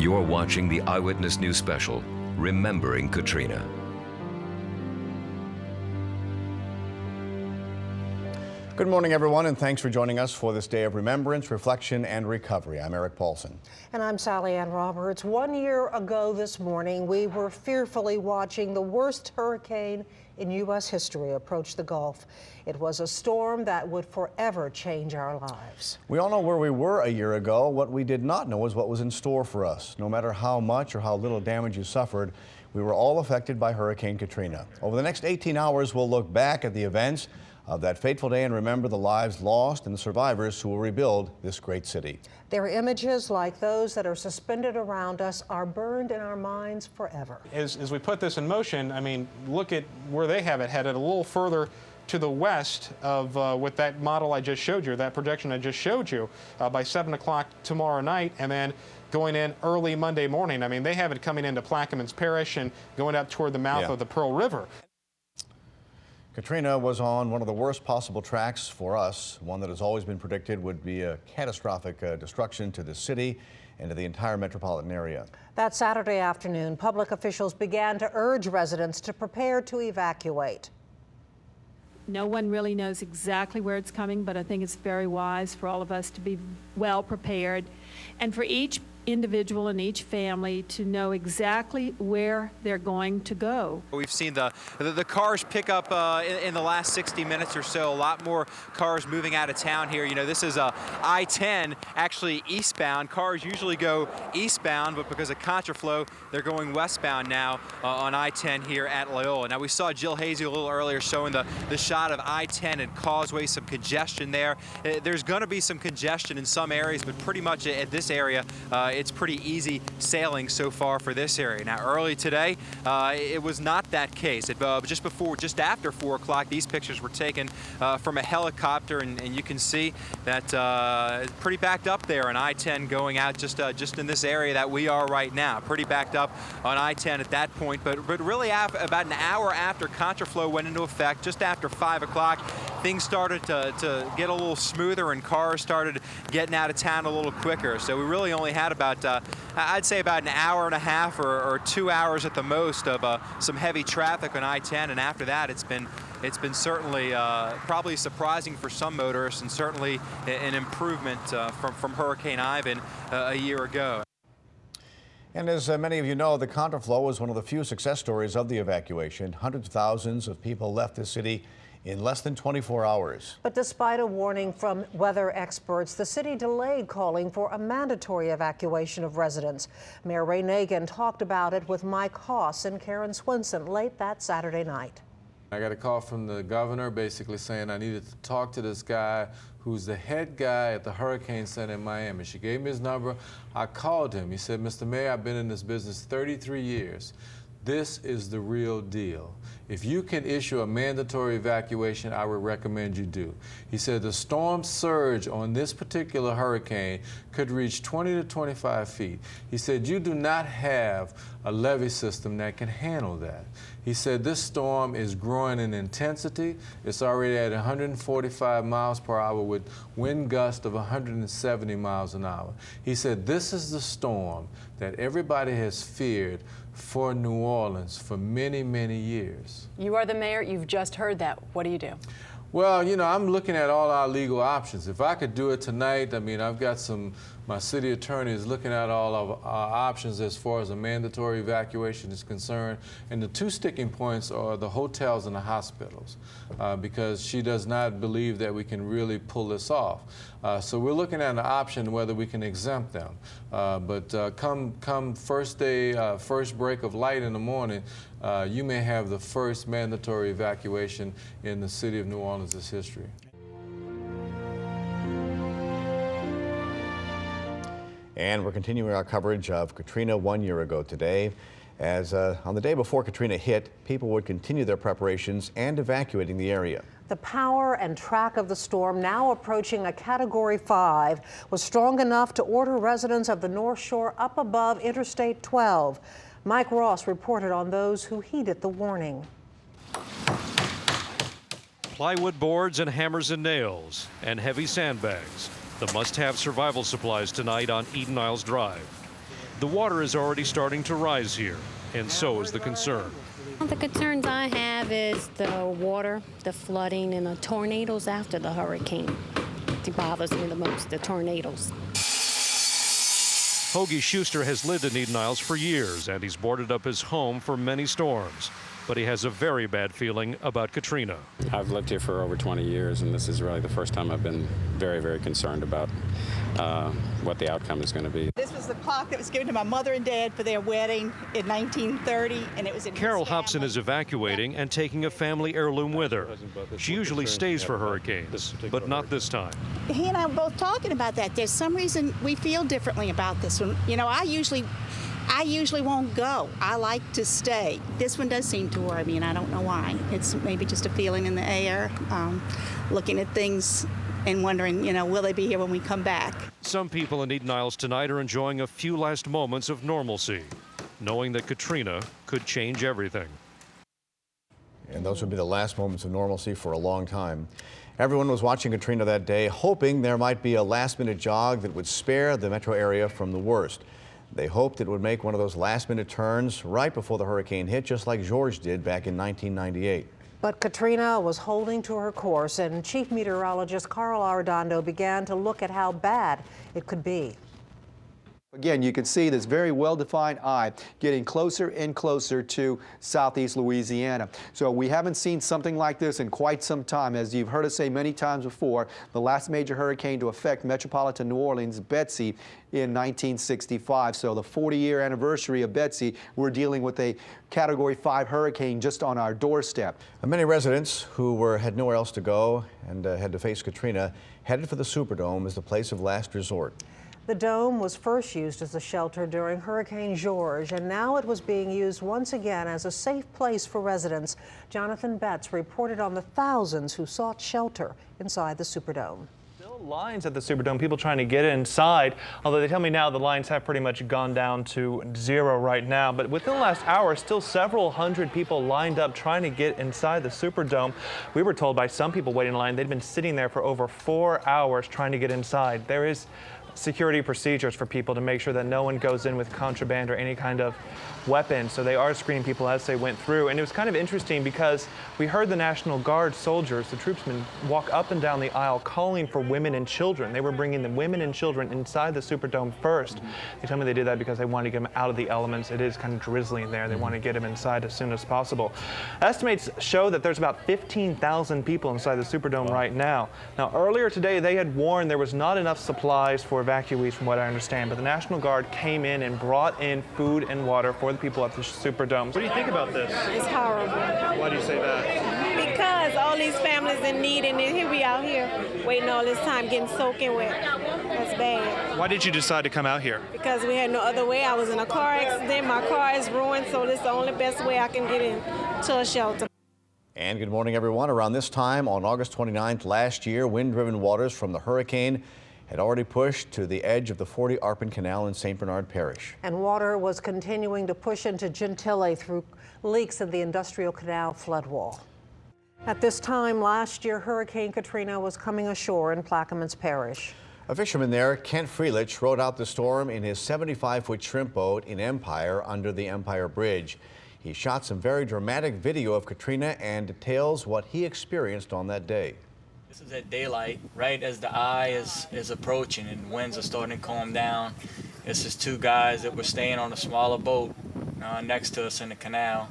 You're watching the Eyewitness News Special, Remembering Katrina. Good morning, everyone, and thanks for joining us for this day of remembrance, reflection, and recovery. I'm Eric Paulson. And I'm Sally Ann Roberts. 1 year ago this morning, we were fearfully watching the worst hurricane in U.S. history approach the Gulf. It was a storm that would forever change our lives. We all know where we were a year ago. What we did not know is what was in store for us. No matter how much or how little damage you suffered, we were all affected by Hurricane Katrina. Over the next 18 hours, we'll look back at the events of that fateful day and remember the lives lost and the survivors who will rebuild this great city. Their images, like those that are suspended around us, are burned in our minds forever. As we put this in motion, I mean, look at where they have it headed, a little further to the west of with that model I just showed you, that projection I just showed you, by 7 o'clock tomorrow night, and then going in early Monday morning. I mean, they have it coming into Plaquemines Parish and going up toward the mouth of the Pearl River. Katrina was on one of the worst possible tracks for us, one that has always been predicted would be a catastrophic destruction to the city and to the entire metropolitan area. That Saturday afternoon, public officials began to urge residents to prepare to evacuate. No one really knows exactly where it's coming, but I think it's very wise for all of us to be well prepared and for each individual and each family to know exactly where they're going to go. We've seen the cars pick up in the last 60 minutes or so. A lot more cars moving out of town here. You know, this is I-10 actually eastbound. Cars usually go eastbound, but because of contraflow, they're going westbound now on I-10 here at Loyola. Now, we saw Jill Hazy a little earlier showing the shot of I-10 and Causeway, some congestion there. There's going to be some congestion in some areas, but pretty much at this area, it's pretty easy sailing so far for this area. Now, early today, it was not that case. Just after 4 o'clock, these pictures were taken from a helicopter, and you can see that it's pretty backed up there on I-10 going out just in this area that we are right now. Pretty backed up on I-10 at that point, but really about an hour after contraflow went into effect, just after 5 o'clock, things started to get a little smoother and cars started getting out of town a little quicker. So we really only had about, I'd say about an hour and a half or 2 hours at the most of some heavy traffic on I-10, and after that it's been certainly probably surprising for some motorists and certainly an improvement from Hurricane Ivan a year ago. And as many of you know, the contraflow was one of the few success stories of the evacuation. Hundreds of thousands of people left the city in less than 24 hours. But despite a warning from weather experts, the city delayed calling for a mandatory evacuation of residents. Mayor Ray Nagin talked about it with Mike Hoss and Karen Swinson late that Saturday night. I got a call from the governor basically saying I needed to talk to this guy who's the head guy at the Hurricane Center in Miami. She gave me his number. I called him. He said, Mr. Mayor, I've been in this business 33 years. This is the real deal. If you can issue a mandatory evacuation, I would recommend you do. He said the storm surge on this particular hurricane could reach 20 to 25 feet. He said you do not have a levee system that can handle that. He said this storm is growing in intensity. It's already at 145 miles per hour with wind gusts of 170 miles an hour. He said this is the storm that everybody has feared for New Orleans for many, many years. You are the mayor. You've just heard that. What do you do? Well, you know, I'm looking at all our legal options. If I could do it tonight, I mean, I've got my city attorney is looking at all of our options as far as a mandatory evacuation is concerned. And the two sticking points are the hotels and the hospitals, because she does not believe that we can really pull this off. So we're looking at an option whether we can exempt them. But come first day, first break of light in the morning, you may have the first mandatory evacuation in the city of New Orleans' history. And we're continuing our coverage of Katrina 1 year ago today. As on the day before Katrina hit, people would continue their preparations and evacuating the area. The power and track of the storm, now approaching a Category 5, was strong enough to order residents of the North Shore up above Interstate 12. Mike Ross reported on those who heeded the warning. Plywood boards and hammers and nails, and heavy sandbags. The must-have survival supplies tonight on Eden Isles Drive. The water is already starting to rise here, and so is the concern. The concerns I have is the water, the flooding, and the tornadoes after the hurricane. It bothers me the most, the tornadoes. Hoagie Schuster has lived in Eden Isles for years, and he's boarded up his home for many storms. But he has a very bad feeling about Katrina. I've lived here for over 20 years, and this is really the first time I've been very, very concerned about what the outcome is going to be. This was the clock that was given to my mother and dad for their wedding in 1930, and it was in Carol Hobson is evacuating and taking a family heirloom with her. She usually stays for hurricanes, but not this time. He and I were both talking about that. There's some reason we feel differently about this one. You know, I usually won't go. I like to stay. This one does seem to worry me, and I don't know why. It's maybe just a feeling in the air, looking at things and wondering, you know, will they be here when we come back? Some people in Eden Isles tonight are enjoying a few last moments of normalcy, knowing that Katrina could change everything. And those would be the last moments of normalcy for a long time. Everyone was watching Katrina that day, hoping there might be a last-minute jog that would spare the metro area from the worst. They hoped it would make one of those last-minute turns right before the hurricane hit, just like George did back in 1998. But Katrina was holding to her course, and Chief Meteorologist Carl Arredondo began to look at how bad it could be. Again, you can see this very well-defined eye getting closer and closer to southeast Louisiana. So we haven't seen something like this in quite some time. As you've heard us say many times before, the last major hurricane to affect metropolitan New Orleans, Betsy, in 1965. So the 40-year anniversary of Betsy, we're dealing with a Category 5 hurricane just on our doorstep. Many residents who had nowhere else to go and had to face Katrina headed for the Superdome as the place of last resort. The dome was first used as a shelter during Hurricane George, and now it was being used once again as a safe place for residents. Jonathan Betts reported on the thousands who sought shelter inside the Superdome. Still lines at the Superdome, people trying to get inside, although they tell me now the lines have pretty much gone down to zero right now. But within the last hour, still several hundred people lined up trying to get inside the Superdome. We were told by some people waiting in line they'd been sitting there for over 4 hours trying to get inside. There is security procedures for people to make sure that no one goes in with contraband or any kind of weapon. So they are screening people as they went through. And it was kind of interesting because we heard the National Guard soldiers, the troopsmen, walk up and down the aisle calling for women and children. They were bringing the women and children inside the Superdome first. They told me they did that because they wanted to get them out of the elements. It is kind of drizzling there. They want to get them inside as soon as possible. Estimates show that there's about 15,000 people inside the Superdome right now. Now, earlier today, they had warned there was not enough supplies for evacuees, from what I understand, but the National Guard came in and brought in food and water for the people at the Superdome. What do you think about this? It's horrible. Why do you say that? Because all these families in need, and here we out here waiting all this time, getting soaking wet. That's bad. Why did you decide to come out here? Because we had no other way. I was in a car accident. My car is ruined, so this is the only best way I can get into a shelter. And good morning, everyone. Around this time on August 29th last year, wind-driven waters from the hurricane had already pushed to the edge of the 40 Arpin Canal in St. Bernard Parish. And water was continuing to push into Gentilly through leaks in the Industrial Canal floodwall. At this time last year, Hurricane Katrina was coming ashore in Plaquemines Parish. A fisherman there, Kent Freelich, rode out the storm in his 75-foot shrimp boat in Empire under the Empire Bridge. He shot some very dramatic video of Katrina and details what he experienced on that day. This is at daylight, right as the eye is approaching and winds are starting to calm down. This is two guys that were staying on a smaller boat next to us in the canal,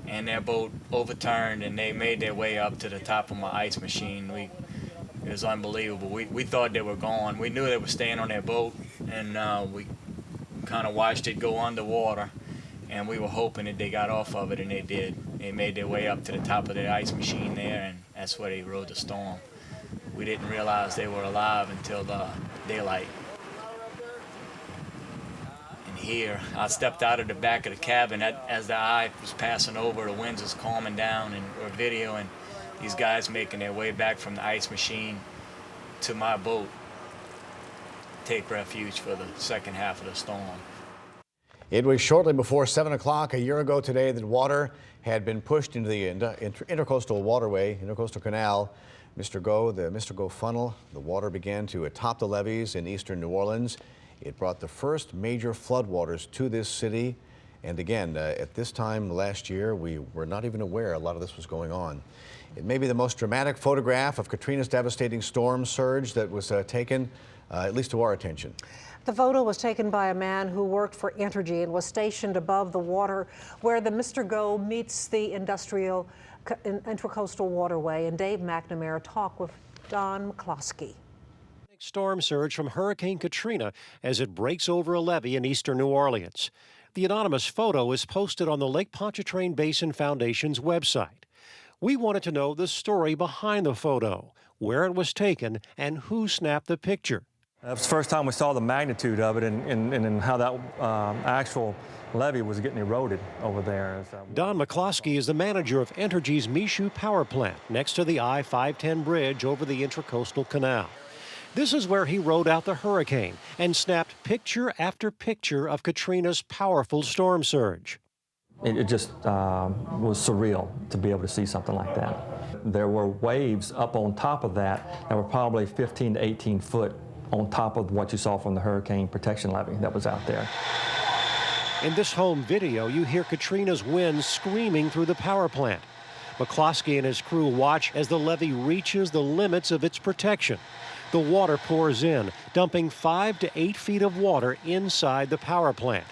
and their boat overturned and they made their way up to the top of my ice machine. It was unbelievable. We thought they were gone. We knew they were staying on their boat, and we kind of watched it go underwater, and we were hoping that they got off of it, and they did. They made their way up to the top of the ice machine there, and that's where they rode the storm. We didn't realize they were alive until daylight. And here, I stepped out of the back of the cabin as the eye was passing over, the winds was calming down, and we're videoing these guys making their way back from the ice machine to my boat, take refuge for the second half of the storm. It was shortly before 7 o'clock a year ago today that water had been pushed into the intercoastal waterway, intercoastal canal. The Mr. Go funnel, the water began to top the levees in eastern New Orleans. It brought the first major floodwaters to this city. And again, at this time last year, we were not even aware a lot of this was going on. It may be the most dramatic photograph of Katrina's devastating storm surge that was taken, at least to our attention. The photo was taken by a man who worked for Entergy and was stationed above the water where the Mr. Go meets the industrial intracoastal waterway. And Dave McNamara talked with Don McCloskey. Storm surge from Hurricane Katrina as it breaks over a levee in eastern New Orleans. The anonymous photo is posted on the Lake Pontchartrain Basin Foundation's website. We wanted to know the story behind the photo, where it was taken, and who snapped the picture. It was the first time we saw the magnitude of it and how that actual levee was getting eroded over there. Don McCloskey is the manager of Entergy's Michoud Power Plant next to the I-510 bridge over the Intracoastal Canal. This is where he rode out the hurricane and snapped picture after picture of Katrina's powerful storm surge. It just was surreal to be able to see something like that. There were waves up on top of that were probably 15 to 18 foot on top of what you saw from the hurricane protection levee that was out there. In this home video, you hear Katrina's winds screaming through the power plant. McCloskey and his crew watch as the levee reaches the limits of its protection. The water pours in, dumping 5 to 8 feet of water inside the power plant.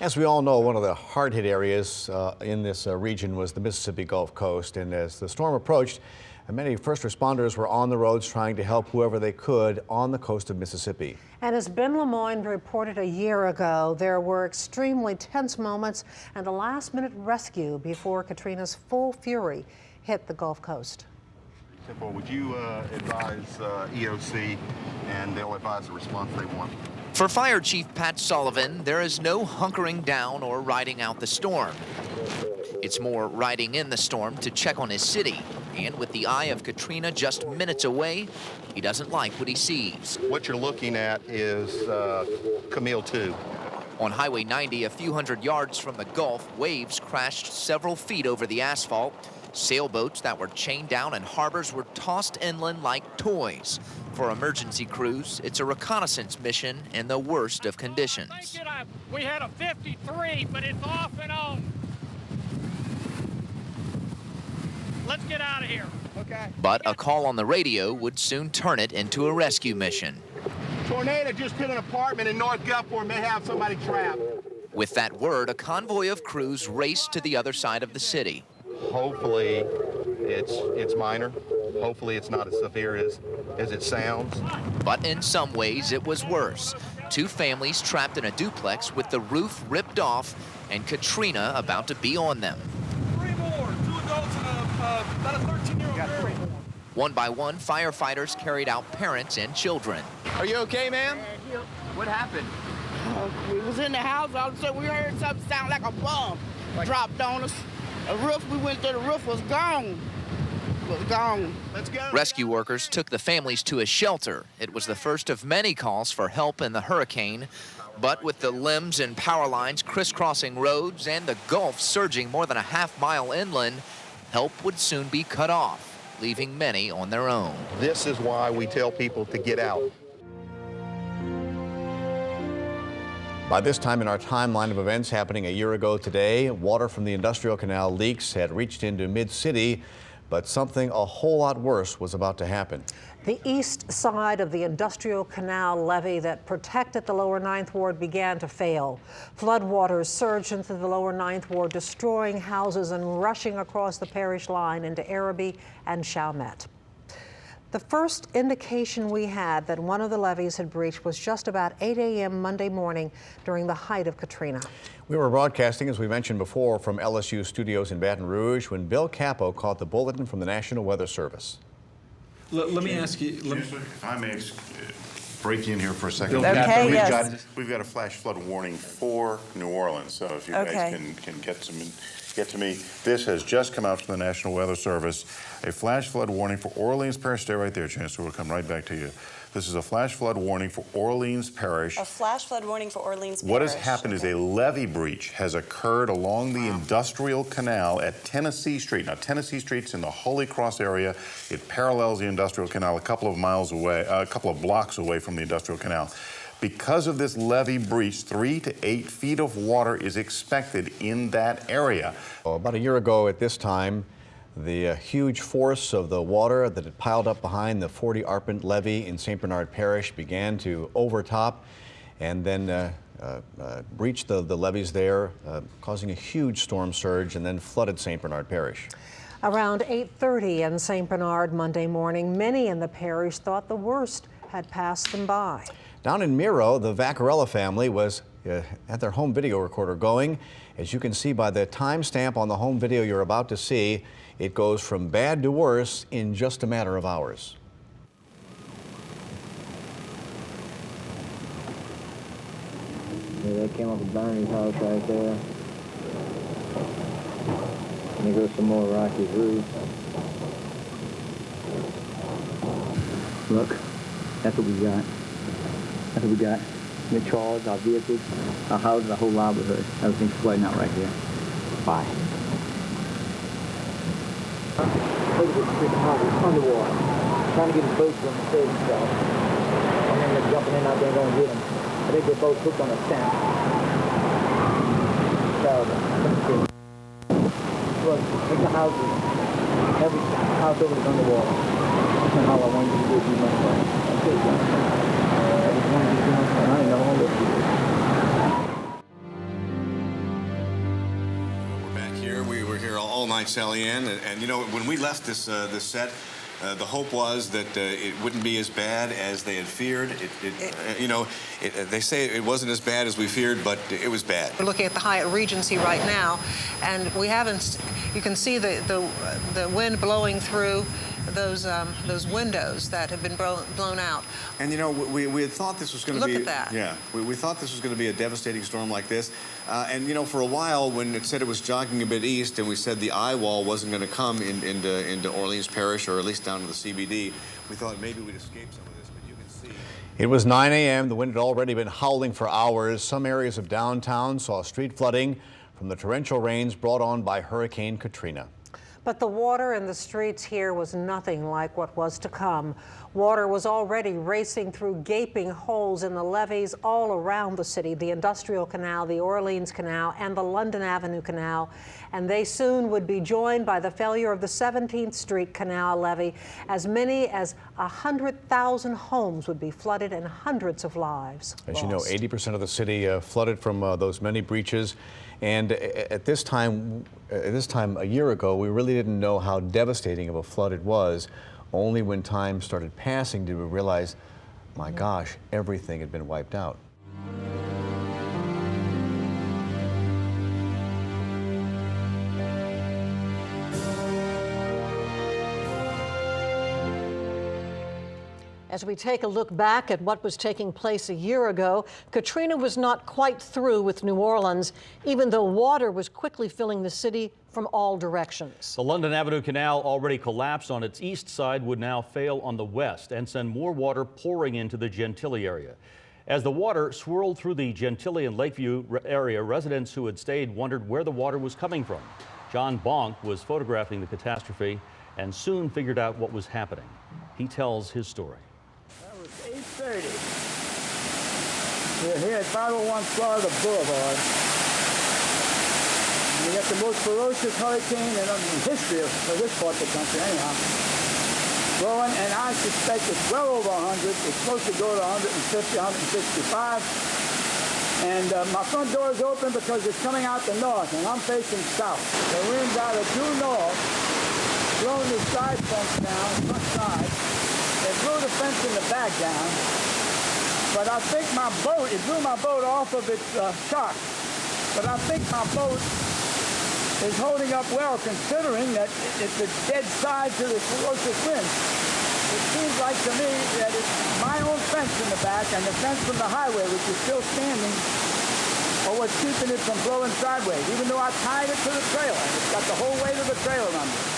As we all know, one of the hard-hit areas in this region was the Mississippi Gulf Coast, and as the storm approached, many first responders were on the roads trying to help whoever they could on the coast of Mississippi. And as Ben Lemoyne reported a year ago, there were extremely tense moments and a last-minute rescue before Katrina's full fury hit the Gulf Coast. Would you advise EOC, and they'll advise the response they want? For Fire Chief Pat Sullivan, there is no hunkering down or riding out the storm. It's more riding in the storm to check on his city. And with the eye of Katrina just minutes away, he doesn't like what he sees. What you're looking at is Camille 2. On Highway 90, a few hundred yards from the Gulf, waves crashed several feet over the asphalt. Sailboats that were chained down in harbors were tossed inland like toys. For emergency crews, it's a reconnaissance mission in the worst of conditions. We had a 53, but it's off and on. Let's get out of here. Okay. But a call on the radio would soon turn it into a rescue mission. Tornado just hit an apartment in North Gulfport, may have somebody trapped. With that word, a convoy of crews raced to the other side of the city. Hopefully it's minor. Hopefully it's not as severe as it sounds. But in some ways it was worse. 2 families trapped in a duplex with the roof ripped off and Katrina about to be on them. 3 more, 2 adults and about a 13-year-old girl. One by one, firefighters carried out parents and children. Are you okay, ma'am? What happened? We was in the house, all of a sudden we heard something sound like a bomb dropped on us. A roof, we went there, the roof was gone. It was gone. Let's go. Rescue workers took the families to a shelter. It was the first of many calls for help in the hurricane. But with the limbs and power lines crisscrossing roads and the Gulf surging more than a half-mile inland, help would soon be cut off, leaving many on their own. This is why we tell people to get out. By this time in our timeline of events happening a year ago today, water from the industrial canal leaks had reached into mid-city, but something a whole lot worse was about to happen. The east side of the industrial canal levee that protected the lower Ninth Ward began to fail. Floodwaters surged into the lower Ninth Ward, destroying houses and rushing across the parish line into Araby and Chalmette. The first indication we had that one of the levees had breached was just about 8 a.m. Monday morning during the height of Katrina. We were broadcasting, as we mentioned before, from LSU studios in Baton Rouge when Bill Capo caught the bulletin from the National Weather Service. Let me ask you. If I may break in here for a second. Okay, we've got a flash flood warning for New Orleans, so if you guys can get to me. This has just come out from the National Weather Service. A flash flood warning for Orleans Parish. Stay right there, Chancellor. We'll come right back to you. This is a flash flood warning for Orleans Parish. A flash flood warning for Orleans Parish. What has happened is a levee breach has occurred along the Industrial Canal at Tennessee Street. Now, Tennessee Street's in the Holy Cross area. It parallels the Industrial Canal a couple of miles away, a couple of blocks away from the Industrial Canal. Because of this levee breach, 3 to 8 feet of water is expected in that area. About a year ago at this time, the huge force of the water that had piled up behind the 40 Arpent levee in St. Bernard Parish began to overtop and then breached the levees there, causing a huge storm surge and then flooded St. Bernard Parish. Around 8:30 in St. Bernard Monday morning, many in the parish thought the worst had passed them by. Down in Miro, the Vaccarella family was had their home video recorder going. As you can see by the timestamp on the home video you're about to see, it goes from bad to worse in just a matter of hours. Yeah, they came up with Bernie's house right there. And there goes some more Rocky's roof. Look, that's what we got. That's what we got. The cars, our vehicles, our houses, our whole livelihood. Everything's flooding out right here. Bye. Look at this freaking house. It's underwater. Trying to get his boat to him to save himself. And then they're jumping in out there and going to get him. I think they're both hooked on a stamp. Terrible. Look, the houses. Every house over is underwater. That's how I wanted you to do it. You must say. That's it, guys. I ain't never gonna live through this. We're back here. We were here all night, Sally Ann, and you know, when we left this set, the hope was that it wouldn't be as bad as they had feared. They say it wasn't as bad as we feared, but it was bad. We're looking at the Hyatt Regency right now, and we haven't. You can see the wind blowing through those windows that have been blown out. And you know, we had thought this was going to be. Look at that. Yeah, we thought this was going to be a devastating storm like this. And you know, for a while, when it said it was jogging a bit east, and we said the eye wall wasn't going to come into Orleans Parish, or at least down to the CBD, we thought maybe we'd escape some of this. But you can see. It was 9 a.m. The wind had already been howling for hours. Some areas of downtown saw street flooding from the torrential rains brought on by Hurricane Katrina. But the water in the streets here was nothing like what was to come. Water was already racing through gaping holes in the levees all around the city, the Industrial Canal, the Orleans Canal, and the London Avenue Canal. And they soon would be joined by the failure of the 17th Street Canal levee. As many as 100,000 homes would be flooded and hundreds of lives As lost. you know, 80% of the city flooded from those many breaches. And at this time a year ago, we really didn't know how devastating of a flood it was. Only when time started passing did we realize, my gosh, everything had been wiped out. As we take a look back at what was taking place a year ago, Katrina was not quite through with New Orleans, even though water was quickly filling the city from all directions. The London Avenue Canal, already collapsed on its east side, would now fail on the west and send more water pouring into the Gentilly area. As the water swirled through the Gentilly and Lakeview area, residents who had stayed wondered where the water was coming from. John Bonk was photographing the catastrophe and soon figured out what was happening. He tells his story. 8:30. We're here at 501 Florida Boulevard. We got the most ferocious hurricane in the history of this part of the country, anyhow. Blowing, and I suspect it's well over 100. It's supposed to go to 150, 165. And my front door is open because it's coming out the north, and I'm facing south. The wind's out of due north, blowing the side fence down, front side. They blew the fence in the back down, but I think my boat, it blew my boat off of its shock. But I think my boat is holding up well, considering that it's a dead side to the ferocious wind. It seems like to me that it's my own fence in the back and the fence from the highway, which is still standing, or what's keeping it from blowing sideways, even though I tied it to the trailer. It's got the whole weight of the trailer under it.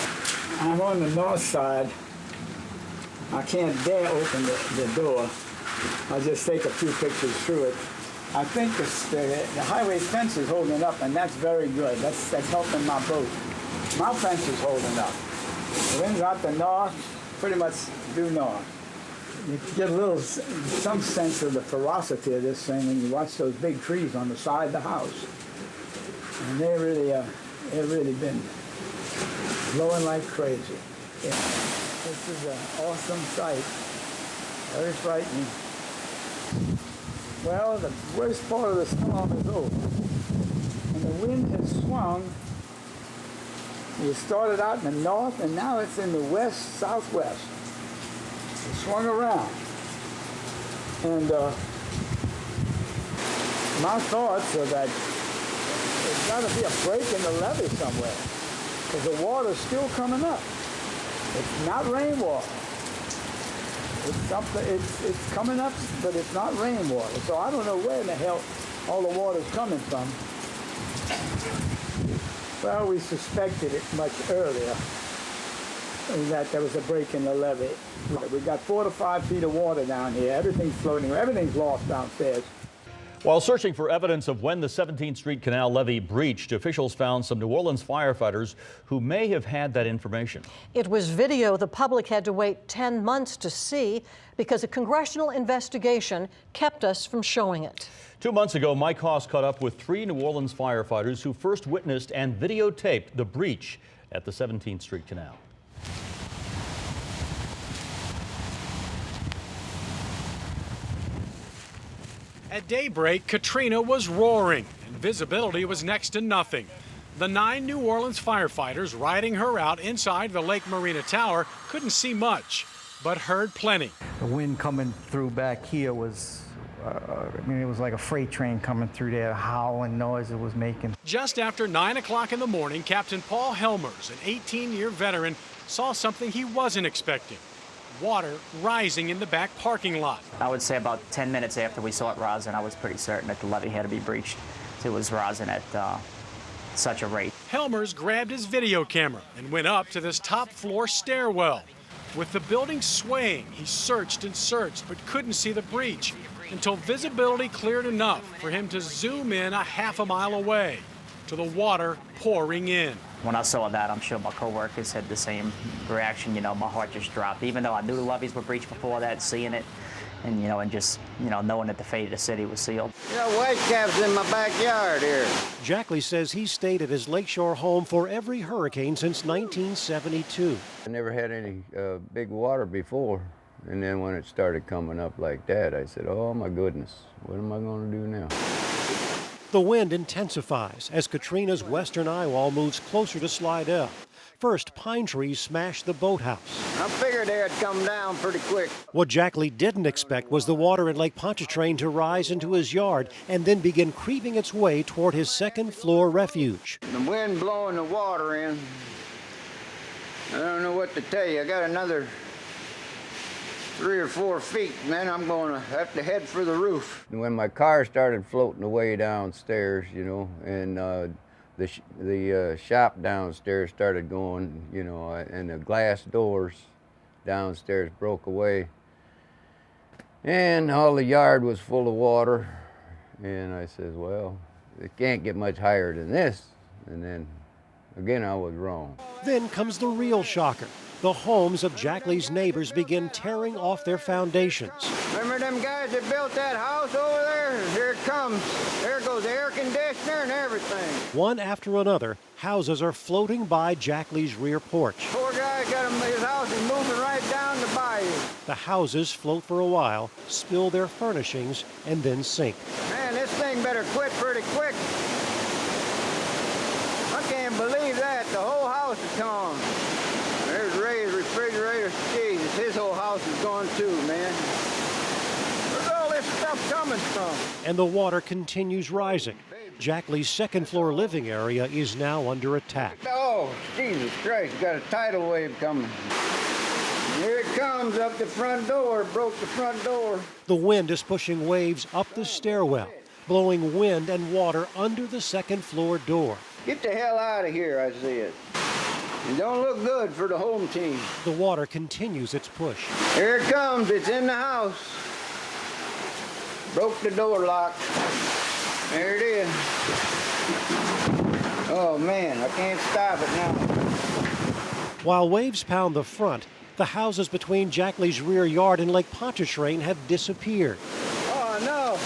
I'm on the north side. I can't dare open the door. I'll just take a few pictures through it. I think the highway fence is holding up, and that's very good. That's helping my boat. My fence is holding up. The wind's out the north, pretty much due north. You get a little, some sense of the ferocity of this thing when you watch those big trees on the side of the house. And they've really been blowing like crazy. Yeah. This is an awesome sight. Very frightening. Well, the worst part of the storm is over. And the wind has swung. It started out in the north, and now it's in the west-southwest. It swung around. And my thoughts are that there's got to be a break in the levee somewhere, because the water's still coming up. It's not rainwater. It's something. It's coming up, but it's not rainwater. So I don't know where in the hell all the water's coming from. Well, we suspected it much earlier that there was a break in the levee. We got 4 to 5 feet of water down here. Everything's floating. Everything's lost downstairs. While searching for evidence of when the 17th Street Canal levee breached, officials found some New Orleans firefighters who may have had that information. It was video the public had to wait 10 months to see because a congressional investigation kept us from showing it. 2 months ago, Mike Haas caught up with 3 New Orleans firefighters who first witnessed and videotaped the breach at the 17th Street Canal. At daybreak, Katrina was roaring and visibility was next to nothing. The 9 New Orleans firefighters riding her out inside the Lake Marina Tower couldn't see much, but heard plenty. The wind coming through back here was, it was like a freight train coming through there, howling noise it was making. Just after 9 o'clock in the morning, Captain Paul Helmers, an 18-year veteran, saw something he wasn't expecting. Water rising in the back parking lot. I would say about 10 minutes after we saw it rising, I was pretty certain that the levee had to be breached. It was rising at such a rate. Helmers grabbed his video camera and went up to this top floor stairwell. With the building swaying, he searched and searched but couldn't see the breach until visibility cleared enough for him to zoom in a half a mile away to the water pouring in. When I saw that, I'm sure my coworkers had the same reaction. You know, my heart just dropped. Even though I knew the levees were breached before that, seeing it, and knowing that the fate of the city was sealed. Whitecaps in my backyard here. Jackley says he stayed at his lakeshore home for every hurricane since 1972. I never had any big water before, and then when it started coming up like that, I said, "Oh my goodness, what am I going to do now?" The wind intensifies as Katrina's western eye wall moves closer to Slidell. First, pine trees smashed the boathouse. I figured they'd come down pretty quick. What Jackley didn't expect was the water in Lake Pontchartrain to rise into his yard and then begin creeping its way toward his second-floor refuge. The wind blowing the water in. I don't know what to tell you. I got another 3 or 4 feet, man. I'm going to have to head for the roof. When my car started floating away downstairs, and the shop downstairs started going, and the glass doors downstairs broke away, and all the yard was full of water, and I says, well, it can't get much higher than this, and then again I was wrong. Then comes the real shocker. The homes of Jackley's neighbors begin tearing off their foundations. Remember them guys that built that house over there? Here it comes. There goes the air conditioner and everything. One after another, houses are floating by Jackley's rear porch. Poor guy his house is moving right down the bayou. The houses float for a while, spill their furnishings, and then sink. Man, this thing better quit pretty quick. I can't believe that. The whole house is gone. There's Ray's refrigerator. Jesus, his whole house is gone too, man. Where's all this stuff coming from? And the water continues rising. Jackley's second-floor living area is now under attack. Oh, Jesus Christ, got a tidal wave coming. Here it comes up the front door, broke the front door. The wind is pushing waves up the stairwell, blowing wind and water under the second-floor door. Get the hell out of here, I see it. It don't look good for the home team. The water continues its push. Here it comes. It's in the house. Broke the door lock. There it is. Oh, man, I can't stop it now. While waves pound the front, The houses between Jackley's rear yard and Lake Pontchartrain have disappeared. Oh, no.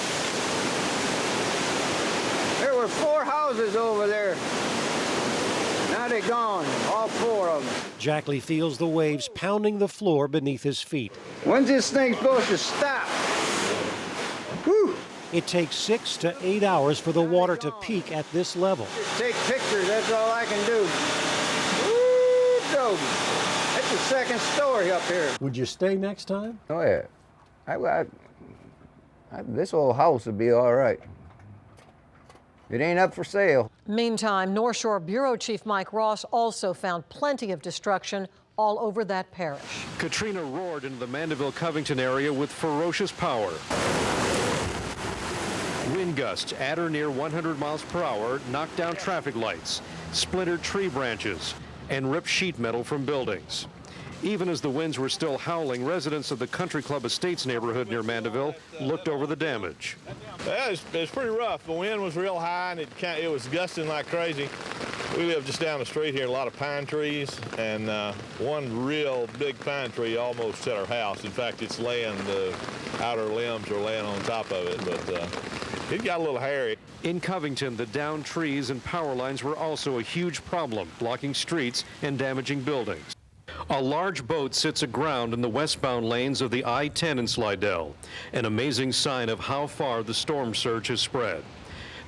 There were 4 houses over there. Now they're gone, all 4 of them. Jackley feels the waves pounding the floor beneath his feet. When's this thing supposed to stop? Whew. It takes 6 to 8 hours for the water to peak at this level. Just take pictures, that's all I can do. Woo, Toby. That's the second story up here. Would you stay next time? Oh, yeah. This old house would be all right. It ain't up for sale. Meantime, North Shore Bureau Chief Mike Ross also found plenty of destruction all over that parish. Katrina roared into the Mandeville-Covington area with ferocious power. Wind gusts at or near 100 miles per hour knocked down traffic lights, splintered tree branches, and ripped sheet metal from buildings. Even as the winds were still howling, residents of the Country Club Estates neighborhood near Mandeville looked over the damage. Yeah, it's pretty rough. The wind was real high, and it was gusting like crazy. We live just down the street here, a lot of pine trees, and one real big pine tree almost hit our house. In fact, it's laying, the outer limbs are laying on top of it, but it got a little hairy. In Covington, the downed trees and power lines were also a huge problem, blocking streets and damaging buildings. A large boat sits aground in the westbound lanes of the I-10 in Slidell, an amazing sign of how far the storm surge has spread.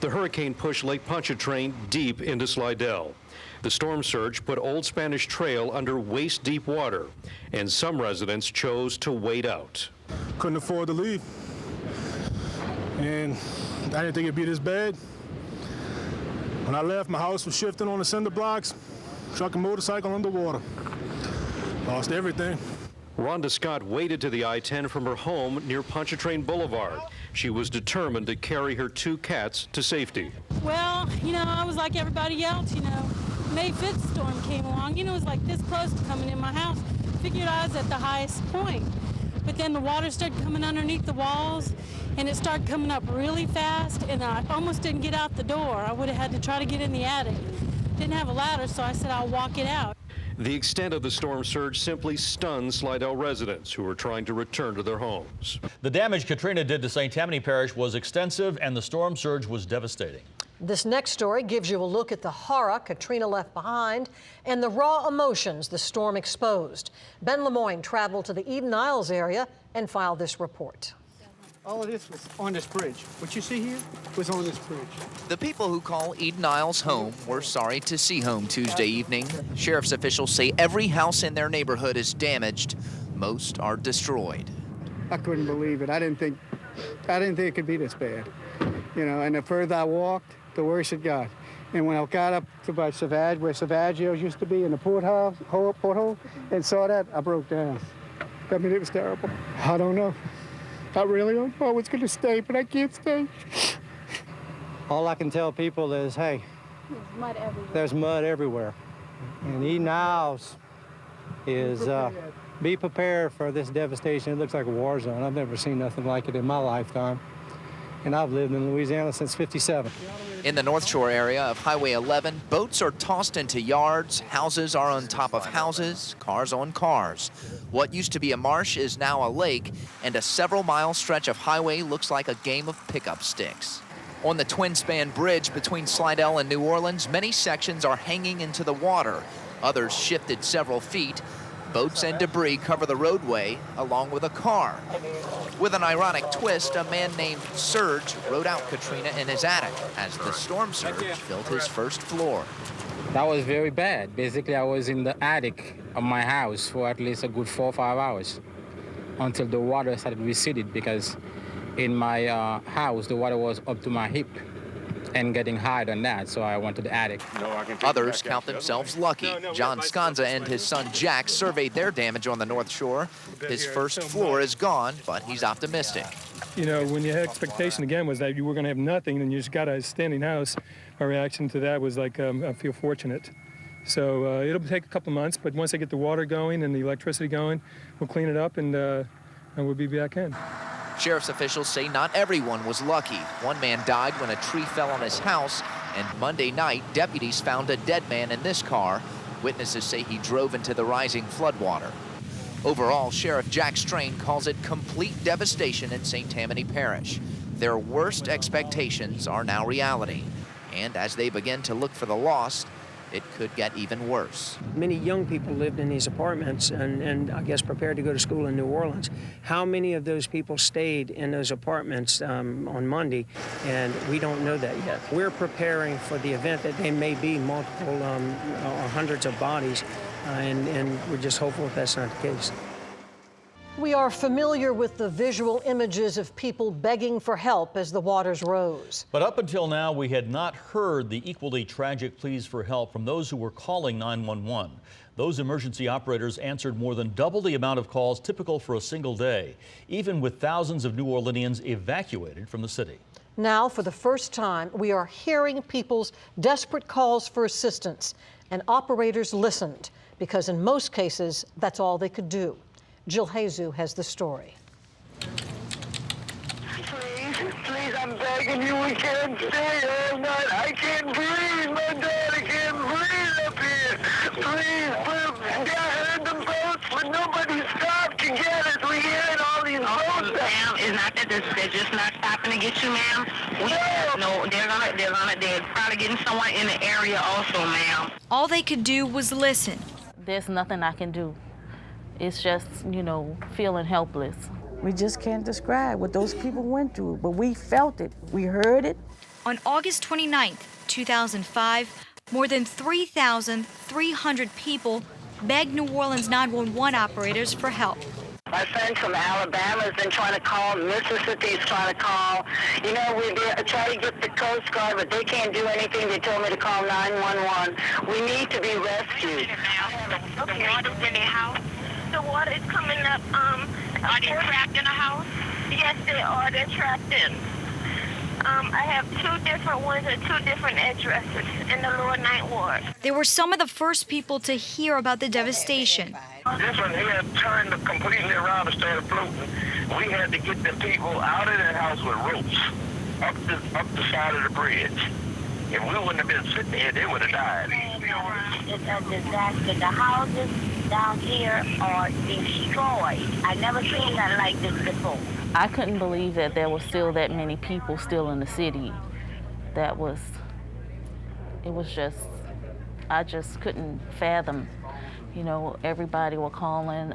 The hurricane pushed Lake Pontchartrain deep into Slidell. The storm surge put Old Spanish Trail under waist-deep water, and some residents chose to wait out. Couldn't afford to leave, and I didn't think it'd be this bad. When I left, my house was shifting on the cinder blocks, truck and motorcycle underwater. Lost everything. Rhonda Scott waded to the I-10 from her home near Pontchartrain Boulevard. She was determined to carry her 2 cats to safety. Well, I was like everybody else, May 5th storm came along, it was like this close to coming in my house. Figured I was at the highest point. But then the water started coming underneath the walls, and it started coming up really fast, and I almost didn't get out the door. I would have had to try to get in the attic. Didn't have a ladder, so I said I'll walk it out. The extent of the storm surge simply stunned Slidell residents who were trying to return to their homes. The damage Katrina did to St. Tammany Parish was extensive, and the storm surge was devastating. This next story gives you a look at the horror Katrina left behind and the raw emotions the storm exposed. Ben Lemoyne traveled to the Eden Isles area and filed this report. All of this was on this bridge. What you see here was on this bridge. The people who call Eden Isles home were sorry to see home Tuesday evening. Sheriff's officials say every house in their neighborhood is damaged. Most are destroyed. I couldn't believe it. I didn't think it could be this bad. And the further I walked, the worse it got. And when I got up to about Savage, where Savaggio's used to be in the porthole, and saw that, I broke down. I mean, it was terrible. I don't know. I really don't know I was going to stay, but I can't stay. All I can tell people is, hey, there's mud everywhere. And Eden Isles is, be prepared for this devastation. It looks like a war zone. I've never seen nothing like it in my lifetime. And I've lived in Louisiana since '57. In the North Shore area of Highway 11, boats are tossed into yards, houses are on top of houses, cars on cars. What used to be a marsh is now a lake, and a several-mile stretch of highway looks like a game of pickup sticks. On the twin-span bridge between Slidell and New Orleans, many sections are hanging into the water. Others shifted several feet. Boats and debris cover the roadway, along with a car. With an ironic twist, a man named Serge rode out Katrina in his attic as the storm surge filled his first floor. That was very bad. Basically, I was in the attic of my house for at least a good 4 or 5 hours until the water started receded, because in my house, the water was up to my hip and getting higher than that, so I went to the attic. Others count themselves lucky. John Sconza and his son Jack surveyed their damage on the North Shore. His first floor is gone, but he's optimistic. When your expectation again was that you were going to have nothing and you just got a standing house, my reaction to that was like, I feel fortunate. So it'll take a couple of months, but once I get the water going and the electricity going, we'll clean it up and we'll be back in. Sheriff's officials say not everyone was lucky. One man died when a tree fell on his house, and Monday night, deputies found a dead man in this car. Witnesses say he drove into the rising floodwater. Overall, Sheriff Jack Strain calls it complete devastation in St. Tammany Parish. Their worst expectations are now reality. And as they begin to look for the lost, it could get even worse. Many young people lived in these apartments and I guess prepared to go to school in New Orleans. How many of those people stayed in those apartments on Monday? And we don't know that yet. We're preparing for the event that there may be multiple or hundreds of bodies, and we're just hopeful that that's not the case. We are familiar with the visual images of people begging for help as the waters rose. But up until now, we had not heard the equally tragic pleas for help from those who were calling 911. Those emergency operators answered more than double the amount of calls typical for a single day, even with thousands of New Orleanians evacuated from the city. Now, for the first time, we are hearing people's desperate calls for assistance, and operators listened, because in most cases, that's all they could do. Jill Hazu has the story. Please, I'm begging you, we can't stay all night. I can't breathe, my daughter can't breathe up here. Please, I heard the boats, but nobody stopped to get us. We hearing all these boats. Ma'am, it's not that they're just not stopping to get you, ma'am. No, they're probably getting someone in the area also, ma'am. All they could do was listen. There's nothing I can do. It's just, feeling helpless. We just can't describe what those people went through, but we felt it. We heard it. On August 29th, 2005, more than 3,300 people begged New Orleans 911 operators for help. My friend from Alabama has been trying to call. Mississippi's trying to call. We try to get the Coast Guard, but they can't do anything. They told me to call 911. We need to be rescued. The water's in their house. The water is coming up. Are they trapped in a house? Yes, they are. They're trapped in. I have two different ones at two different addresses in the Lower Ninth Ward. They were some of the first people to hear about the devastation. This one here turned completely around and started floating. We had to get the people out of that house with ropes up the side of the bridge. If we wouldn't have been sitting here, they would have died. It's a disaster. The houses down here are destroyed. I never seen nothing like this before. I couldn't believe that there were still that many people still in the city. I just couldn't fathom. Everybody were calling,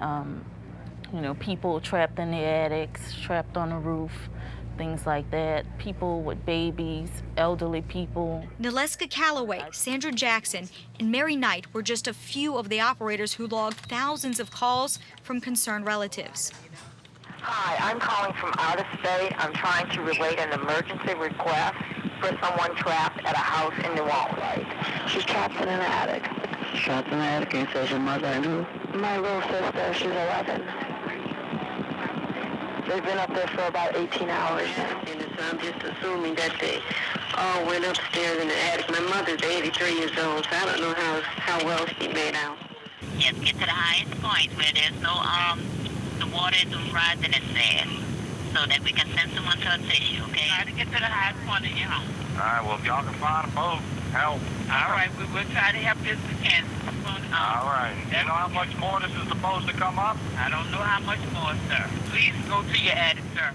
people trapped in the attics, trapped on the roof, things like that. People with babies, elderly people. Naleska Calloway, Sandra Jackson, and Mary Knight were just a few of the operators who logged thousands of calls from concerned relatives. Hi, I'm calling from out of state. I'm trying to relate an emergency request for someone trapped at a house in New Orleans. She's trapped in an attic. Trapped in an attic, and says your mother and who? My little sister, she's 11. They've been up there for about 18 hours now. And so I'm just assuming that they all went upstairs in the attic. My mother's 83 years old, so I don't know how well she made out. Yes, get to the highest point where there's no, the water isn't rising as fast, so that we can send someone to assist you, okay? Try to get to the highest point in your home. All right, well, if y'all can find a boat, help. All right, we will try to help as we can. All right. Do you know how much more this is supposed to come up? I don't know how much more, sir. Please go to your attic, sir.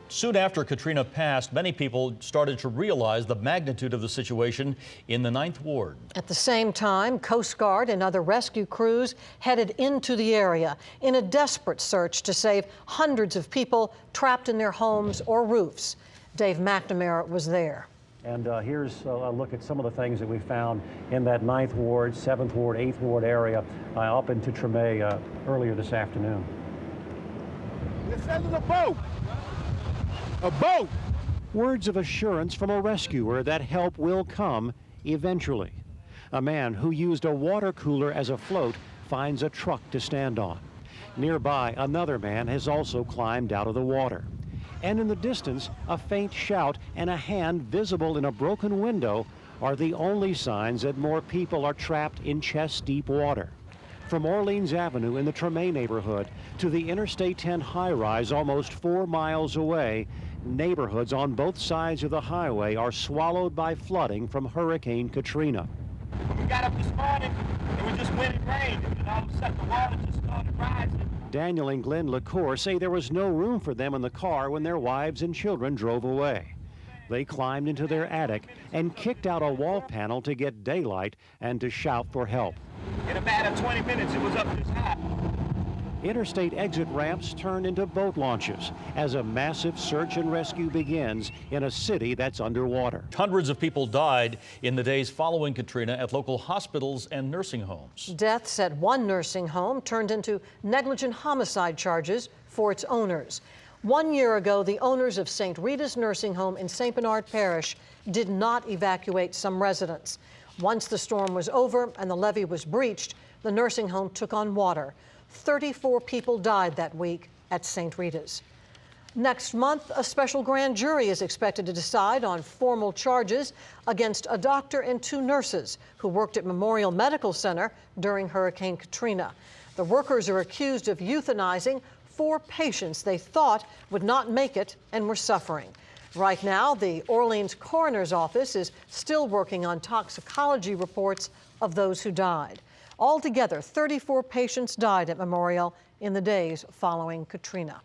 Soon after Katrina passed, many people started to realize the magnitude of the situation in the 9th Ward. At the same time, Coast Guard and other rescue crews headed into the area in a desperate search to save hundreds of people trapped in their homes or roofs. Dave McNamara was there. And here's a look at some of the things that we found in that 9th Ward, 7th Ward, 8th Ward area up into Treme earlier this afternoon. They're sending a boat! A boat! Words of assurance from a rescuer that help will come eventually. A man who used a water cooler as a float finds a truck to stand on. Nearby, another man has also climbed out of the water. And in the distance, a faint shout and a hand visible in a broken window are the only signs that more people are trapped in chest-deep water. From Orleans Avenue in the Treme neighborhood to the Interstate 10 high-rise almost 4 miles away, neighborhoods on both sides of the highway are swallowed by flooding from Hurricane Katrina. We got up this morning, it was just wind and rain, and all of a sudden the water just started rising. Daniel and Glenn LaCour say there was no room for them in the car when their wives and children drove away. They climbed into their attic and kicked out a wall panel to get daylight and to shout for help. In a matter of 20 minutes, it was up this high. Interstate exit ramps turned into boat launches as a massive search and rescue begins in a city that's underwater. Hundreds of people died in the days following Katrina at local hospitals and nursing homes. Deaths at one nursing home turned into negligent homicide charges for its owners. 1 year ago, the owners of St. Rita's Nursing Home in St. Bernard Parish did not evacuate some residents. Once the storm was over and the levee was breached, the nursing home took on water. 34 people died that week at St. Rita's. Next month, a special grand jury is expected to decide on formal charges against a doctor and 2 nurses who worked at Memorial Medical Center during Hurricane Katrina. The workers are accused of euthanizing 4 patients they thought would not make it and were suffering. Right now, the Orleans Coroner's Office is still working on toxicology reports of those who died. Altogether, 34 patients died at Memorial in the days following Katrina.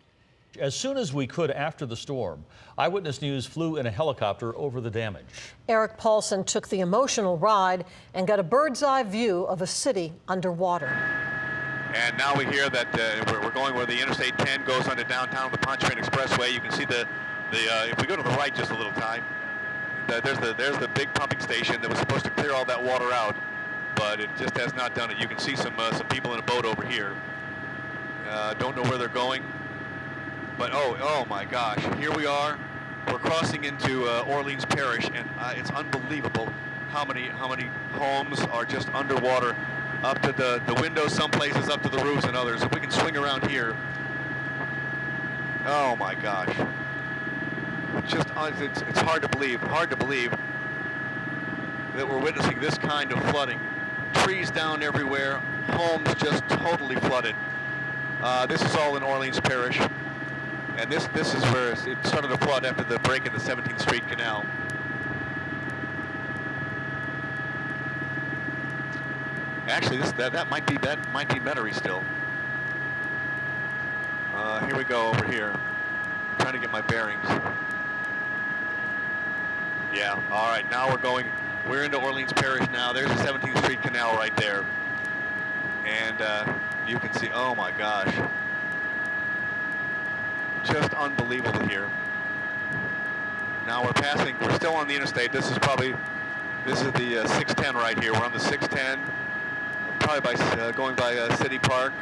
As soon as we could after the storm, Eyewitness News flew in a helicopter over the damage. Eric Paulson took the emotional ride and got a bird's eye view of a city underwater. And now we hear that we're going where the Interstate 10 goes under downtown on the Pontchartrain Expressway. You can see if we go to the right just a little time, there's the big pumping station that was supposed to clear all that water out, but it just has not done it. You can see some people in a boat over here. Don't know where they're going, but oh my gosh, here we are. We're crossing into Orleans Parish, and it's unbelievable how many homes are just underwater, up to the windows, some places up to the roofs, and others. If we can swing around here, oh my gosh, just it's hard to believe that we're witnessing this kind of flooding. Trees down everywhere, homes just totally flooded. This is all in Orleans Parish, and this is where it started to flood after the break in the 17th Street Canal. Actually, that might be Metairie still. Here we go over here. I'm trying to get my bearings. Yeah. All right. Now we're into Orleans Parish now. There's the 17th Street Canal right there, and you can see. Oh my gosh. Just unbelievable here. Now we're still on the interstate. This is the 610 right here. We're on the 610. Probably going by City Park.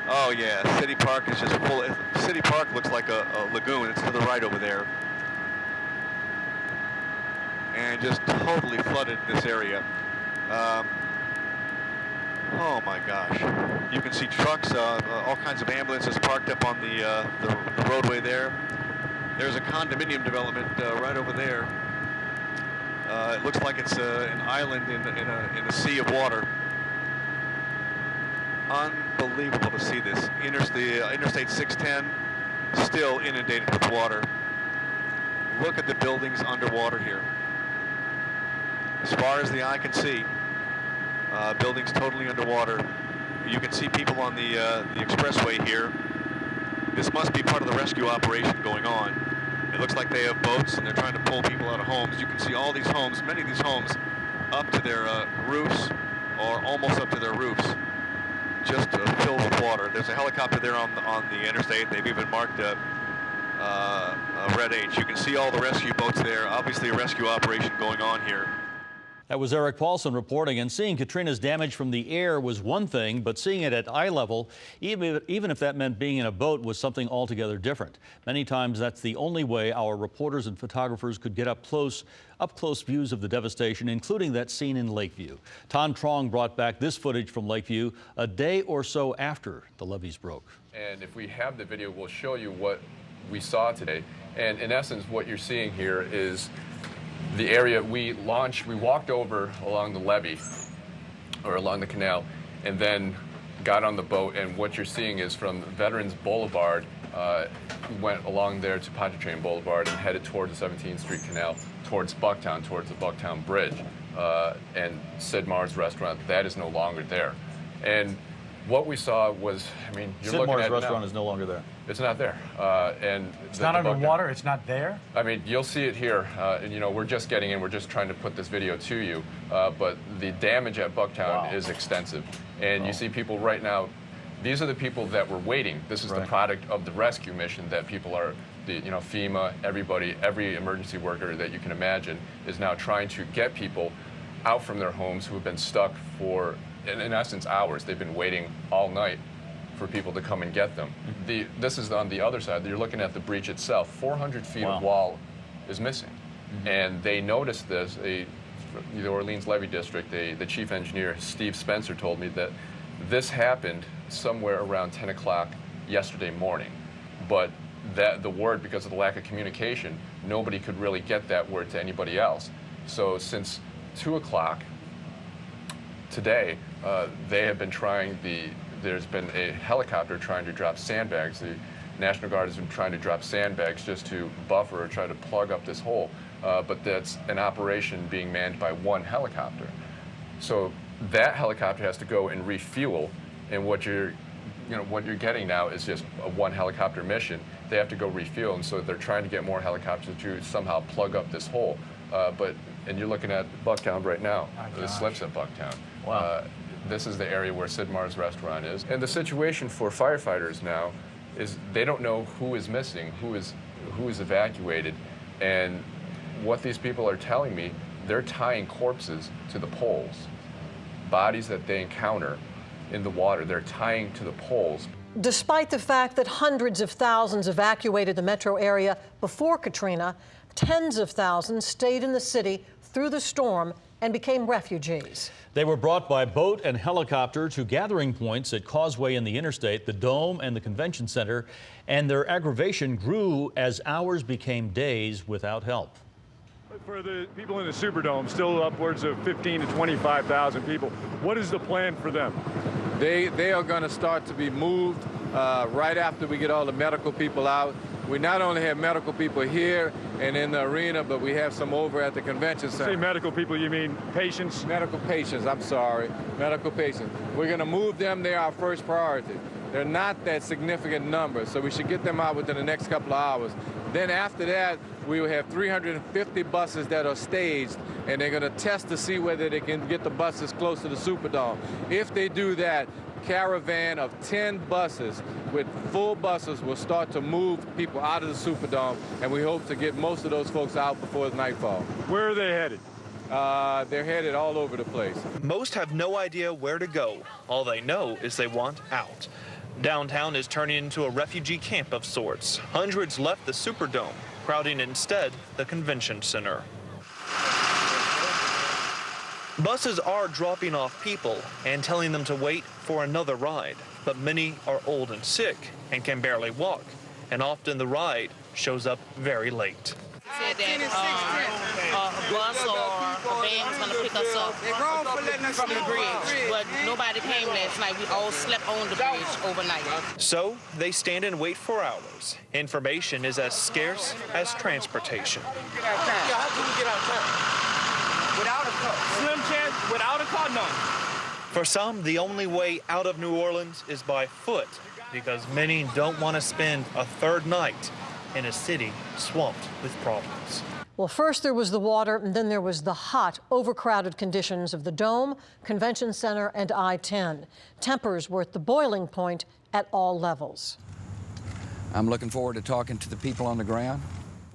Oh yeah, City Park is just full. City Park looks like a lagoon. It's to the right over there. And just totally flooded this area. Oh my gosh. You can see trucks, all kinds of ambulances parked up on the roadway there. There's a condominium development right over there. It looks like it's an island in a sea of water. Unbelievable to see this. Interstate 610 still inundated with water. Look at the buildings underwater here. As far as the eye can see, buildings totally underwater. You can see people on the expressway here. This must be part of the rescue operation going on. It looks like they have boats and they're trying to pull people out of homes. You can see all these homes, many of these homes, up to their roofs or almost up to their roofs, just filled with water. There's a helicopter there on the interstate. They've even marked a red H. You can see all the rescue boats there. Obviously a rescue operation going on here. That was Eric Paulson reporting, and seeing Katrina's damage from the air was one thing, but seeing it at eye level, even if that meant being in a boat, was something altogether different. Many times that's the only way our reporters and photographers could get up close views of the devastation, including that scene in Lakeview. Tom Trong brought back this footage from Lakeview a day or so after the levees broke. And if we have the video, we'll show you what we saw today. And in essence, what you're seeing here is the area we walked over along the levee or along the canal and then got on the boat, and what you're seeing is from Veterans Boulevard, we went along there to Pontchartrain Boulevard and headed towards the 17th Street Canal, towards Bucktown, towards the Bucktown Bridge. and Sid Meier's restaurant, that is no longer there. And what we saw was, I mean, you're Sid looking Meier's at it restaurant now. is no longer there. It's not there. And it's not underwater, it's not there? I mean, you'll see it here. And, you know, we're just getting in. We're just trying to put this video to you. But the damage at Bucktown is extensive. And you see people right now. These are the people that were waiting. This is the product of the rescue mission that people are, you know, FEMA, everybody, every emergency worker that you can imagine is now trying to get people out from their homes who have been stuck for, in essence, hours. They've been waiting all night for people to come and get them. This is on the other side. You're looking at the breach itself. 400 feet of wall is missing. And they noticed this. The Orleans Levee District, the chief engineer, Steve Spencer, told me that this happened somewhere around 10 o'clock yesterday morning. But the word, because of the lack of communication, nobody could really get that word to anybody else. So since 2 o'clock today, they have been trying there's been a helicopter trying to drop sandbags. The National Guard has been trying to drop sandbags just to buffer or try to plug up this hole. But that's an operation being manned by one helicopter. So that helicopter has to go and refuel, and what you're getting now is just a one helicopter mission. They have to go refuel, and so they're trying to get more helicopters to somehow plug up this hole. And you're looking at Bucktown right now. The slips at Bucktown. Wow. This is the area where Sid Meier's restaurant is. And the situation for firefighters now is they don't know who is missing, who is evacuated. And what these people are telling me, they're tying corpses to the poles. Bodies that they encounter in the water, they're tying to the poles. Despite the fact that hundreds of thousands evacuated the metro area before Katrina, tens of thousands stayed in the city through the storm and became refugees. They were brought by boat and helicopter to gathering points at Causeway and the Interstate, the Dome and the Convention Center, and their aggravation grew as hours became days without help. For the people in the Superdome, still upwards of 15 to 25,000 people. What is the plan for them? They are going to start to be moved right after we get all the medical people out. We not only have medical people here and in the arena, but we have some over at the convention center. Say medical people, you mean patients? Medical patients, I'm sorry. Medical patients. We're going to move them. They're our first priority. They're not that significant number, so we should get them out within the next couple of hours. Then after that, we will have 350 buses that are staged, and they're going to test to see whether they can get the buses close to the Superdome. If they do that, caravan of 10 buses with full buses will start to move people out of the Superdome, and we hope to get most of those folks out before nightfall. Where are they headed? They're headed all over the place. Most have no idea where to go. All they know is they want out. Downtown is turning into a refugee camp of sorts. Hundreds left the Superdome, crowding instead the convention center. Buses are dropping off people and telling them to wait for another ride, but many are old and sick and can barely walk, and often the ride shows up very late. Said that a bus or a van was going to pick us up from the bridge, but nobody came last night. We all slept on the bridge overnight. So they stand and wait for hours. Information is as scarce as transportation. How can we get out of town? Without a car. Slim chance, without a car, no. For some, the only way out of New Orleans is by foot, because many don't want to spend a third night in a city swamped with problems. Well, first there was the water, and then there was the hot, overcrowded conditions of the Dome, Convention Center, and I-10. Tempers were at the boiling point at all levels. I'm looking forward to talking to the people on the ground.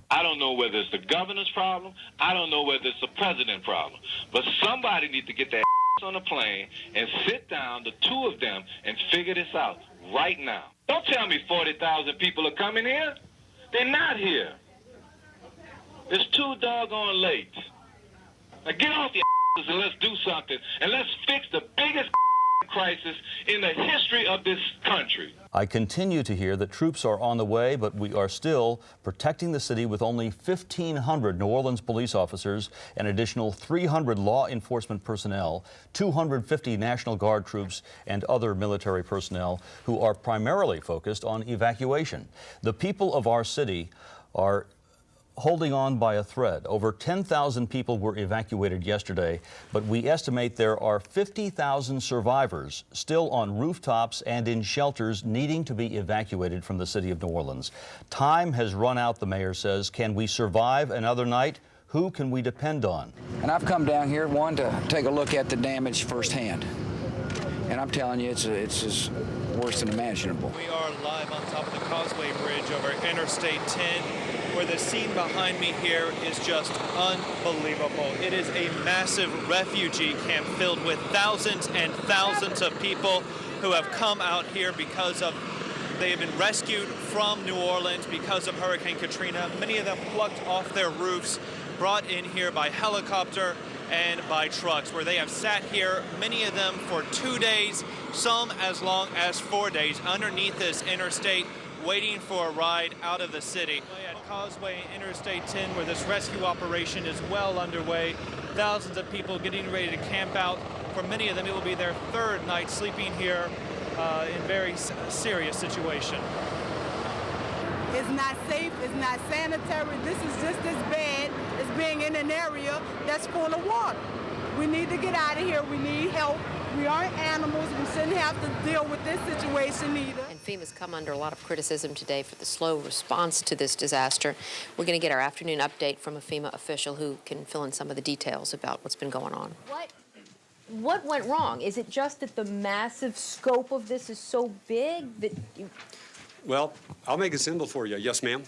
I don't know whether it's the governor's problem. I don't know whether it's the president's problem. But somebody needs to get their on a plane and sit down, the two of them, and figure this out right now. Don't tell me 40,000 people are coming here. They're not here. It's too doggone late. Now get off your asses and let's do something. And let's fix the biggest crisis in the history of this country. I continue to hear that troops are on the way, but we are still protecting the city with only 1,500 New Orleans police officers, an additional 300 law enforcement personnel, 250 National Guard troops, and other military personnel who are primarily focused on evacuation. The people of our city are holding on by a thread. Over 10,000 people were evacuated yesterday, but we estimate there are 50,000 survivors still on rooftops and in shelters needing to be evacuated from the city of New Orleans. Time has run out, the mayor says. Can we survive another night? Who can we depend on? And I've come down here, one, to take a look at the damage firsthand. And I'm telling you, it's just worse than imaginable. We are live on top of the Causeway Bridge over Interstate 10, where the scene behind me here is just unbelievable. It is a massive refugee camp filled with thousands and thousands of people who have come out here because of they have been rescued from New Orleans because of Hurricane Katrina. Many of them plucked off their roofs, brought in here by helicopter and by trucks, where they have sat here, many of them for 2 days, some as long as 4 days, underneath this interstate, waiting for a ride out of the city. At Causeway Interstate 10, where this rescue operation is well underway, thousands of people getting ready to camp out. For many of them, it will be their third night sleeping here in very serious situation. It's not safe, it's not sanitary. This is just as bad as being in an area that's full of water. We need to get out of here, we need help. We aren't animals, we shouldn't have to deal with this situation either. And FEMA's come under a lot of criticism today for the slow response to this disaster. We're going to get our afternoon update from a FEMA official who can fill in some of the details about what's been going on. What went wrong? Is it just that the massive scope of this is so big that you... Well, I'll make it simple for you. Yes, ma'am.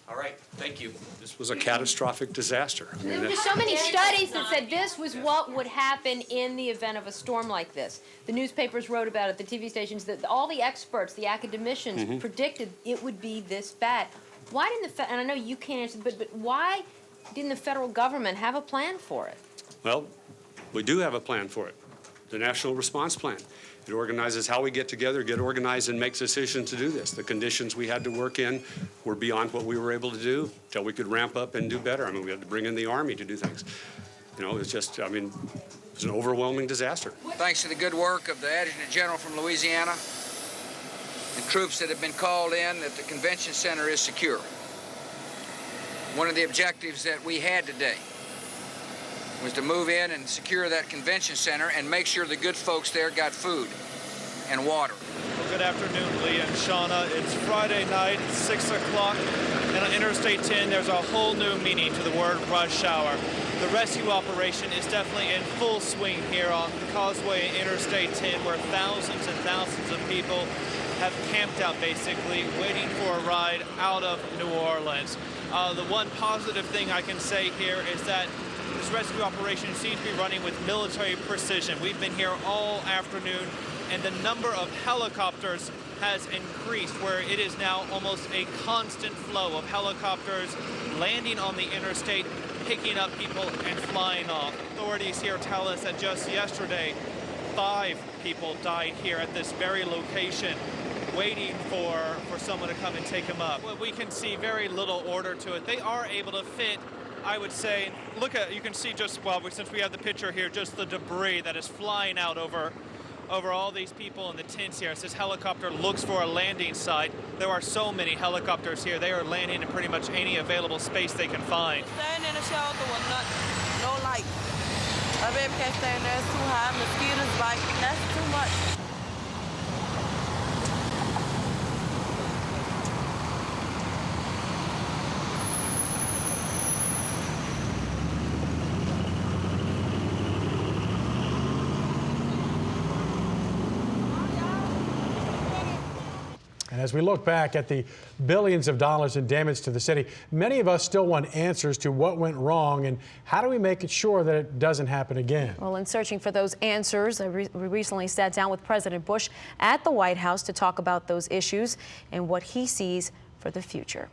All right, thank you. This was a catastrophic disaster. I mean, There were so many studies that said this was what would happen in the event of a storm like this. The newspapers wrote about it, the TV stations, all the experts, the academicians predicted it would be this bad. Why didn't and I know you can't answer, but why didn't the federal government have a plan for it? Well, we do have a plan for it, the National Response Plan. It organizes how we get together, get organized, and make decisions to do this. The conditions we had to work in were beyond what we were able to do until we could ramp up and do better. I mean, we had to bring in the Army to do things. You know, it's just, I mean, it was an overwhelming disaster. Thanks to the good work of the Adjutant General from Louisiana and troops that have been called in, that the convention center is secure. One of the objectives that we had today was to move in and secure that convention center and make sure the good folks there got food and water. Well, good afternoon, Lee and Shauna. It's Friday night, it's 6 o'clock, and on Interstate 10, there's a whole new meaning to the word rush hour. The rescue operation is definitely in full swing here on Causeway Interstate 10, where thousands and thousands of people have camped out, basically, waiting for a ride out of New Orleans. The one positive thing I can say here is that this rescue operation seems to be running with military precision. We've been here all afternoon, and the number of helicopters has increased, where it is now almost a constant flow of helicopters landing on the interstate, picking up people and flying off. Authorities here tell us that just yesterday, 5 people died here at this very location, waiting for someone to come and take them up. Well, we can see very little order to it. They are able to fit, I would say, you can see just, well, since we have the picture here, just the debris that is flying out over all these people in the tents here. As this helicopter looks for a landing site, there are so many helicopters here. They are landing in pretty much any available space they can find. Staying in a shelter with no light. A baby can't stay in there, it's too high, mosquitoes bite, that's too much. And as we look back at the billions of dollars in damage to the city, many of us still want answers to what went wrong and how do we make it sure that it doesn't happen again. Well, in searching for those answers, we recently sat down with President Bush at the White House to talk about those issues and what he sees for the future.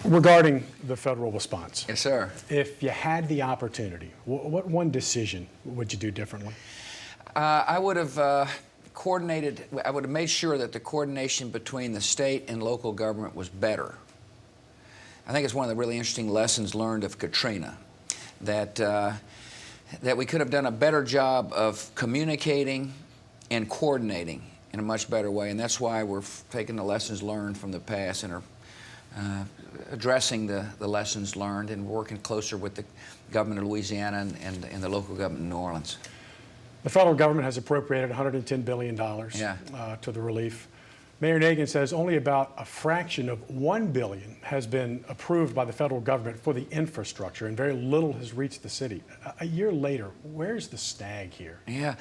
Regarding the federal response. Yes, sir. If you had the opportunity, what one decision would you do differently? I would have I would have made sure that the coordination between the state and local government was better. I think it's one of the really interesting lessons learned of Katrina, that we could have done a better job of communicating and coordinating in a much better way, and that's why we're taking the lessons learned from the past and are addressing the lessons learned and working closer with the government of Louisiana and the local government of New Orleans. The federal government has appropriated $110 billion to the relief. Mayor Nagin says only about a fraction of $1 billion has been approved by the federal government for the infrastructure, and very little has reached the city. A year later, where's the snag here? Yeah,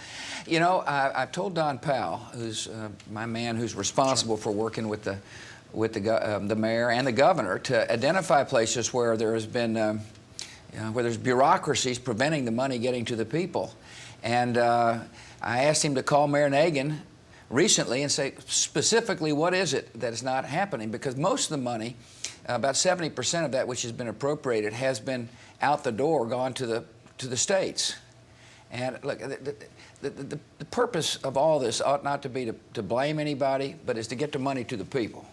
you know, I've told Don Powell, who's my man who's responsible for working with the mayor and the governor, to identify places where there has been where there's bureaucracies preventing the money getting to the people. And I asked him to call Mayor Nagin recently and say specifically what is it that is not happening, because most of the money, about 70% of that which has been appropriated, has been out the door, gone to the states. And look, the purpose of all this ought not to be to blame anybody, but is to get the money to the people.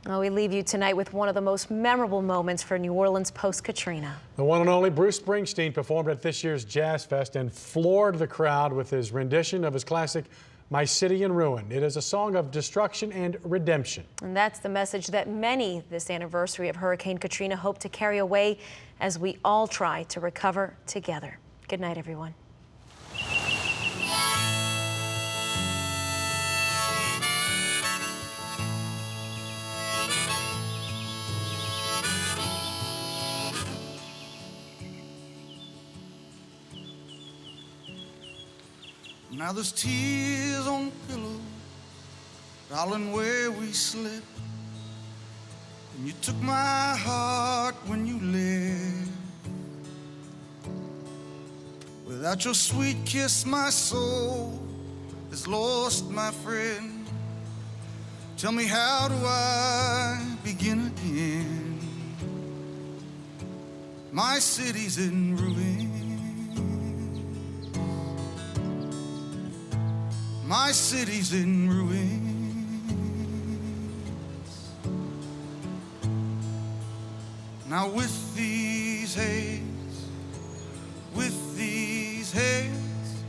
Well, we leave you tonight with one of the most memorable moments for New Orleans post-Katrina. The one and only Bruce Springsteen performed at this year's Jazz Fest and floored the crowd with his rendition of his classic My City in Ruin. It is a song of destruction and redemption. And that's the message that many this anniversary of Hurricane Katrina hope to carry away as we all try to recover together. Good night, everyone. Now there's tears on the pillow, darling, where we slept. And you took my heart when you left. Without your sweet kiss, my soul is lost, my friend. Tell me, how do I begin again? My city's in ruin. My city's in ruins. Now with these hands, with these hands,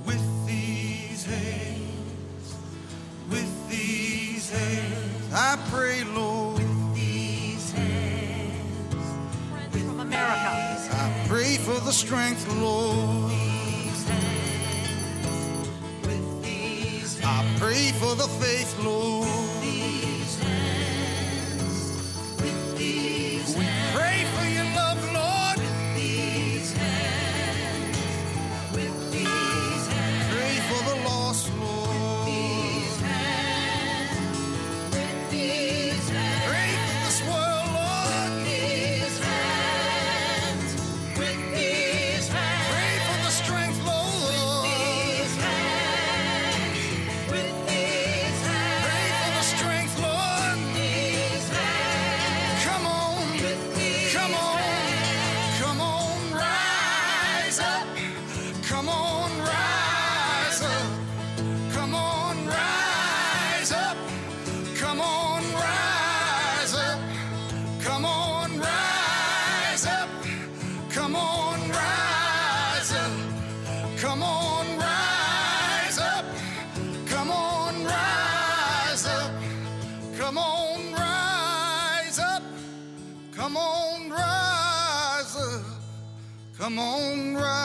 with these hands, with these hands, I pray, Lord. With these hands, friends from America, I pray for the strength, Lord. I pray for the faith, Lord. These hands, with these we hands, pray for your love, Lord. With these hands, with these hands, pray for the lost, Lord. With these hands, with these hands, pray for this world, Lord. With these hands, with these hands, pray for the strength, Lord. Come on, rise